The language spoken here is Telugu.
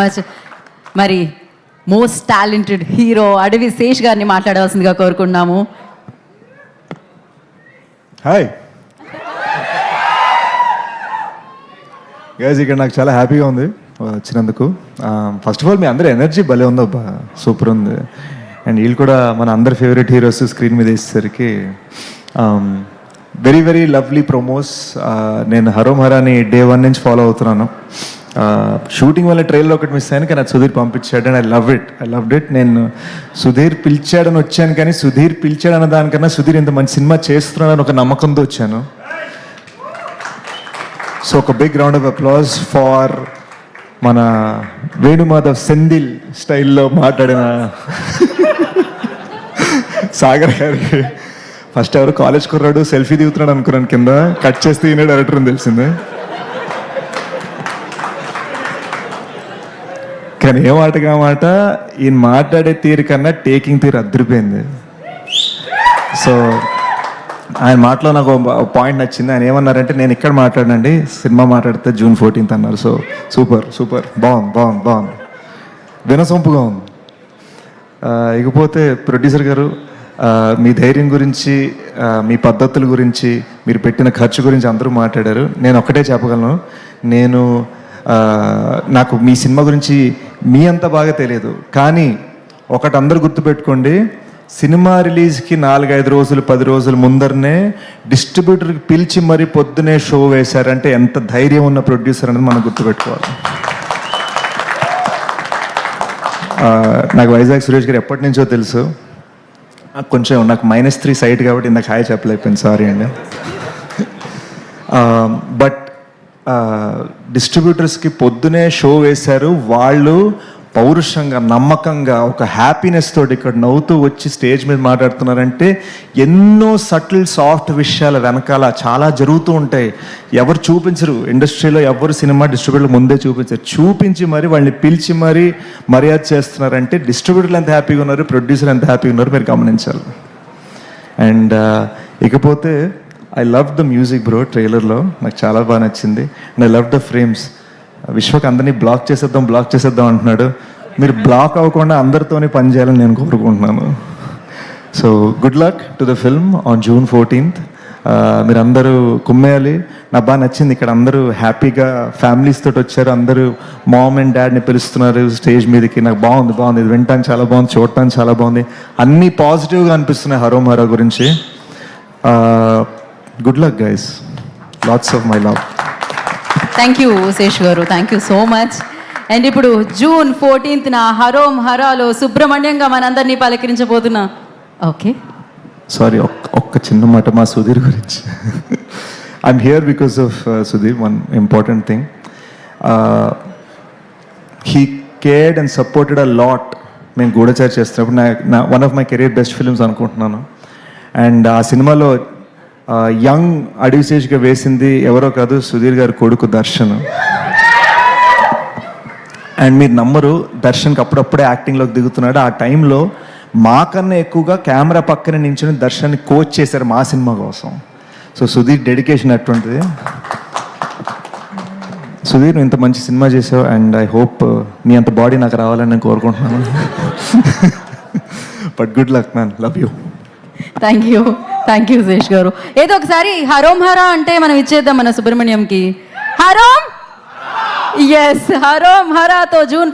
మచ్. మరి మోస్ట్ టాలెంటెడ్ హీరో అడవి శేష్ గారిని మాట్లాడవలసిందిగా కోరుకున్నాము. హాయ్ గైస్, ఇక్కడ నాకు చాలా హ్యాపీగా ఉంది వచ్చినందుకు. ఫస్ట్ ఆఫ్ ఆల్ మీ అందరి ఎనర్జీ భలే ఉందబ్బా, సూపర్ ఉంది. అండ్ వీళ్ళు కూడా మన అందరి ఫేవరెట్ హీరోస్ స్క్రీన్ మీద వేసేసరికి వెరీ వెరీ లవ్లీ ప్రొమోస్. నేను హరోం హరాని డే 1 నుంచి ఫాలో అవుతున్నాను. షూటింగ్ వల్ల ట్రైలర్ ఒకటి మిస్ అయ్యాను, కానీ అది సుధీర్ పంపించాడు అండ్ ఐ లవ్డ్ ఇట్. నేను సుధీర్ పిలిచాడని వచ్చాను, కానీ సుధీర్ పిలిచాడన్న దానికన్నా సుధీర్ ఇంత మంచి సినిమా చేస్తున్నాడని ఒక నమ్మకంతో వచ్చాను. సో ఒక big round of applause for మన వేణుమాధవ్ సెందిల్ స్టైల్లో మాట్లాడిన సాగర్ గారికి. ఫస్ట్ ఎవరు కాలేజ్ కుర్రాడు సెల్ఫీ దిగుతున్నాడు అనుకున్నాను, కింద కట్ చేస్తే ఈయన డైరెక్టర్ అని తెలిసిందే. కానీ ఏ మాటగా మాట ఈయన మాట్లాడే తీరు కన్నా టేకింగ్ తీరు అద్దరిపోయింది. సో ఆయన మాటలో నాకు పాయింట్ నచ్చింది. ఆయన ఏమన్నారంటే, నేను ఇక్కడ మాట్లాడండి, సినిమా మాట్లాడితే June 14th అన్నారు. సో సూపర్ బాగుంది, వినసొంపుగా ఉంది. ఇకపోతే ప్రొడ్యూసర్ గారు, మీ ధైర్యం గురించి, మీ పద్ధతుల గురించి, మీరు పెట్టిన ఖర్చు గురించి అందరూ మాట్లాడారు. నేను ఒక్కటే చెప్పగలను, నాకు మీ సినిమా గురించి మీ అంత బాగా తెలియదు, కానీ ఒకటి అందరూ గుర్తుపెట్టుకోండి, సినిమా రిలీజ్కి 4-5 రోజులు 10 రోజుల ముందరనే డిస్ట్రిబ్యూటర్కి పిలిచి మరీ పొద్దునే షో వేశారంటే ఎంత ధైర్యం ఉన్న ప్రొడ్యూసర్ అనేది మనం గుర్తుపెట్టుకోవాలి. నాకు వైజాగ్ సురేష్ గారు ఎప్పటి నుంచో తెలుసు. కొంచెం నాకు -3 సైట్ కాబట్టి ఇందాక హాయ్ చెప్పలేకపోయింది, సారీ అండి. బట్ డిస్ట్రిబ్యూటర్స్కి పొద్దునే షో వేశారు. వాళ్ళు పౌరుషంగా, నమ్మకంగా, ఒక హ్యాపీనెస్ తోటి ఇక్కడ నవ్వుతూ వచ్చి స్టేజ్ మీద మాట్లాడుతున్నారంటే ఎన్నో సటిల్ సాఫ్ట్ విషయాల వెనకాల చాలా జరుగుతూ ఉంటాయి. ఎవరు చూపించరు ఇండస్ట్రీలో, ఎవరు సినిమా డిస్ట్రిబ్యూటర్లు ముందే చూపించి మరి వాళ్ళని పిలిచి మరీ మర్యాద చేస్తున్నారంటే డిస్ట్రిబ్యూటర్లు ఎంత హ్యాపీగా ఉన్నారు, ప్రొడ్యూసర్ ఎంత హ్యాపీగా ఉన్నారు మీరు గమనించాలి. అండ్ ఇకపోతే I love the music bro. ట్రైలర్లో నాకు చాలా బాగా నచ్చింది. And I love the frames. Vishwak అందరినీ బ్లాక్ చేసేద్దాం అంటున్నాడు. మీరు బ్లాక్ అవ్వకుండా అందరితోనే పని చేయాలని నేను కోరుకుంటున్నాను. So good luck to the film on June 14th. మీరు అందరూ కుమ్మేయాలి. నాకు బాగా నచ్చింది, ఇక్కడ అందరూ హ్యాపీగా ఫ్యామిలీస్ తోటి వచ్చారు. అందరూ మామ్ అండ్ డాడ్ని పిలుస్తున్నారు స్టేజ్ మీదకి. నాకు బాగుంది, ఇది వినటానికి చాలా బాగుంది, చూడటానికి చాలా బాగుంది. అన్నీ పాజిటివ్గా అనిపిస్తున్నాయి హరోం హరా గురించి. Good luck guys, lots of my love. Thank you Sesh గారు, thank you so much. And ఇప్పుడు June 14th హరోం హరాలో సుబ్రహ్మణ్యంగా మనందరినీ పలకరించబోతున్నా. ఓకే, సారీ, ఒక్క చిన్న మాట మా సుధీర్ గురించి. I'm here because of Sudheer. One important thing, he cared and supported a lot. మేము గూఢచారి చేస్తున్నప్పుడు one of my career best films అనుకుంటున్నాను. అండ్ ఆ సినిమాలో యంగ్ అడవి శేష్గా వేసింది ఎవరో కాదు, సుధీర్ గారి కొడుకు దర్శన్. అండ్ మీరు నమ్మరు, దర్శన్కి అప్పుడప్పుడే యాక్టింగ్లోకి దిగుతున్నాడు. ఆ టైంలో మాకన్నా ఎక్కువగా కెమెరా పక్కన నించుని దర్శన్ని కోచ్ చేశారు మా సినిమా కోసం. సో సుధీర్ డెడికేషన్ అటువంటిది. సుధీర్, ఇంత మంచి సినిమా చేసావు అండ్ ఐ హోప్ మీ అంత బాడీ నాకు రావాలని నేను కోరుకుంటున్నాను. But good luck man, love you. Thank you Sesh garu. ఏదో ఒకసారి హరోం హరా అంటే మనం ఇచ్చేద్దాం మన సుబ్రహ్మణ్యంకి. హరోం, ఎస్, హరోం హరాతో June